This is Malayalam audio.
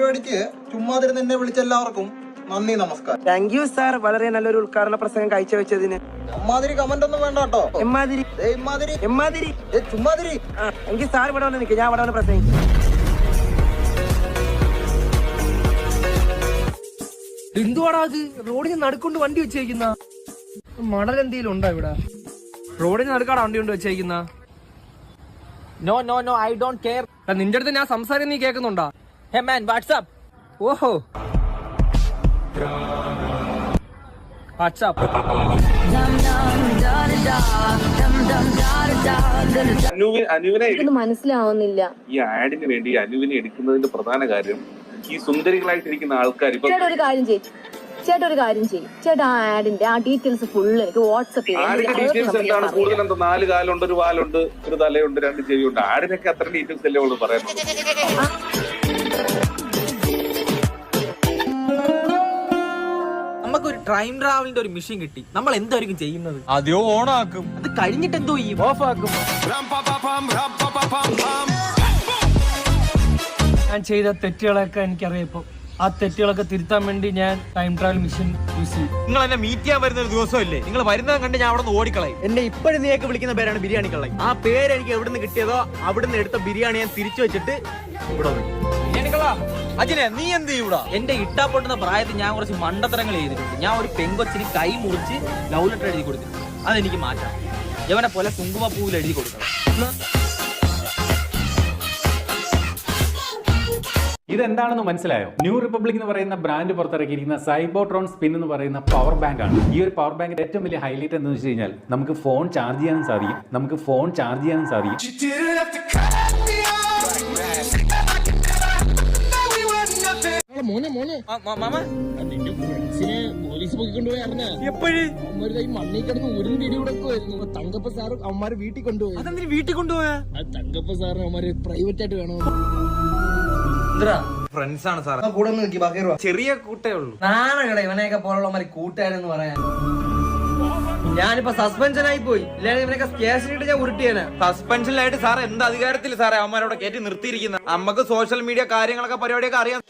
പരിപാടിക്ക് ചുമ്മാതിരുന്ന് എന്നെ വിളിച്ച എല്ലാവർക്കും നന്ദി, നമസ്കാരം. താങ്ക് യു സാർ, വളരെ നല്ലൊരു ഉദ്ഘാടന പ്രസംഗം കാഴ്ചവെച്ചതിന്. അമ്മാതിരി കമന്റ് ഒന്നും വേണ്ട കേട്ടോ. എമ്മാതിരി ചുമ്മാതിരി. എനിക്ക് സാർ ഇവിടെ വന്ന് നിൽക്കും, ഞാൻ ഇവിടെ വന്ന് പ്രസംഗിക്കും. എന്തുവാടാ അത്? റോഡിന് നടുക്കൊണ്ട് വണ്ടി വെച്ചേക്കുന്ന മണൽ എന്തെങ്കിലും ഉണ്ടോ ഇവിടെ? റോഡിന് നടുക്കാടാ വണ്ടി കൊണ്ട് വെച്ചേക്കുന്ന? No I don't care. നിന്റെ അടുത്ത് ഞാൻ സംസാരം നീ കേൾക്കുന്നുണ്ടാ? Hey man, WhatsApp. ഓഹോ, വാട്സ്ആപ്പ്. അനുവിനെ മനസ്സിലാവുന്നില്ല. ഈ ആഡിന് വേണ്ടി അനുവിനെ എടുക്കുന്നതിന്റെ പ്രധാന കാര്യം ഈ സുന്ദരികളായിട്ടിരിക്കുന്ന ആൾക്കാർ. ചേട്ടാ ഒരു കാര്യം ചെയ്യും, ചേട്ടാ ആ ആഡിന്റെ ആ ഡീറ്റെയിൽസ് ഫുള്ള് എനിക്ക് വാട്സ്ആപ്പ് ഡീറ്റെയിൽസ് എന്താണ്? കൂടുതൽ എന്താ? 4 കാലുണ്ട്, ഒരു വാലുണ്ട്, ഒരു തലയുണ്ട്, 2 ചെവിയുണ്ട്. ആടിനൊക്കെ അത്ര ഡീറ്റെയിൽസ് അല്ലേ ഉള്ളൂ പറയുന്നത്. നമുക്കൊരു ടൈം ട്രാവലിന്റെ ഒരു മെഷീൻ കിട്ടി. നമ്മൾ എന്തായിരിക്കും ചെയ്യുന്നത്? ആദ്യം ഓണാക്കും, അത് കഴിഞ്ഞിട്ട് എന്തോ ചെയ്യും? ഓഫ് ആക്കും. ഞാൻ ചെയ്ത തെറ്റുകളൊക്കെ എനിക്കറിയാം. ഇപ്പൊ ആ തെറ്റുകളൊക്കെ തിരുത്താൻ വേണ്ടി ഞാൻ ടൈം ട്രാവൽ മെഷീൻ യൂസ് ചെയ്യും. നിങ്ങൾ എന്നെ മീറ്റ് ചെയ്യാൻ വരുന്ന ഒരു ദിവസമല്ലേ? നിങ്ങൾ വരുന്നത് കണ്ട് ഞാൻ അവിടെ നിന്ന് ഓടിക്കളയും. എന്നെ ഇപ്പോഴും നീയൊക്കെ വിളിക്കുന്ന പേരാണ് ബിരിയാണി കള്ളൻ. ആ പേര് എനിക്ക് എവിടുന്ന് കിട്ടിയതോ അവിടുന്ന് എടുത്ത ബിരിയാണി ഞാൻ തിരിച്ചു വെച്ചിട്ട് ഇവിടെ അജിനെ, നീ എന്ത് ചെയ്യൂടാ? എന്റെ ഇട്ടാ പൊട്ടുന്ന പ്രായത്തിൽ ഞാൻ കുറച്ച് മണ്ടത്തരങ്ങൾ ചെയ്തിട്ടുണ്ട്. ഞാൻ ഒരു പെങ്കൊച്ചിന് കൈ മുറിച്ച് ലവ് ലെറ്റർ എഴുതി കൊടുത്തിട്ടുണ്ട്. അതെനിക്ക് മാറ്റാം. ഇവനെ പോലെ കുങ്കുമപ്പൂവിൽ എഴുതി കൊടുക്കണം. ഇതെന്താണെന്ന് മനസ്സിലായോ? ന്യൂ റിപ്പബ്ലിക് എന്ന് പറയുന്ന ബ്രാൻഡ് പുറത്തിറക്കിയിരിക്കുന്ന സൈബോട്രോൺ സ്പിൻ എന്ന് പറയുന്ന പവർ ബാങ്ക് ആണ്. ഈ ഒരു പവർ ബാങ്കിന്റെ ഏറ്റവും വലിയ ഹൈലൈറ്റ് എന്ന് വെച്ച് കഴിഞ്ഞാൽ നമുക്ക് ഫോൺ ചാർജ് ചെയ്യാനും സാധിക്കും. മണ്ണി കിടന്ന് ഉരുണ്ട് ഇടി കൊടുക്കുമായിരുന്നു. തങ്കപ്പ സാറ് അവന്മാര് വീട്ടിൽ കൊണ്ടുപോയി. അതെന്തിന് വീട്ടിൽ കൊണ്ടുപോയാ? തങ്കപ്പ സാറിന് അവന്മാര് പ്രൈവറ്റ് ആയിട്ട് വേണം. ഫ്രണ്ട്സ് ആണ് സാർ. ചെറിയ കൂട്ടേ ഉള്ളൂ. നാണകളെ ഇവനെയൊക്കെ പോലുള്ളവന്മാര് കൂട്ടുകാരെന്ന് പറയാൻ. ഞാനിപ്പോ സസ്പെൻഷനായി പോയി. ഇല്ലെങ്കിൽ ഇവനൊക്കെ കേസിലിട്ട് ഞാൻ ഉരുട്ടിയേനെ. സസ്പെൻഷനിലായിട്ട് സാർ എന്ത് അധികാരത്തിൽ സാറേ അവന്മാരോടെ കയറ്റി നിർത്തിയിരിക്കുന്നത്? നമുക്ക് സോഷ്യൽ മീഡിയ കാര്യങ്ങളൊക്കെ പരിപാടിയൊക്കെ അറിയാം.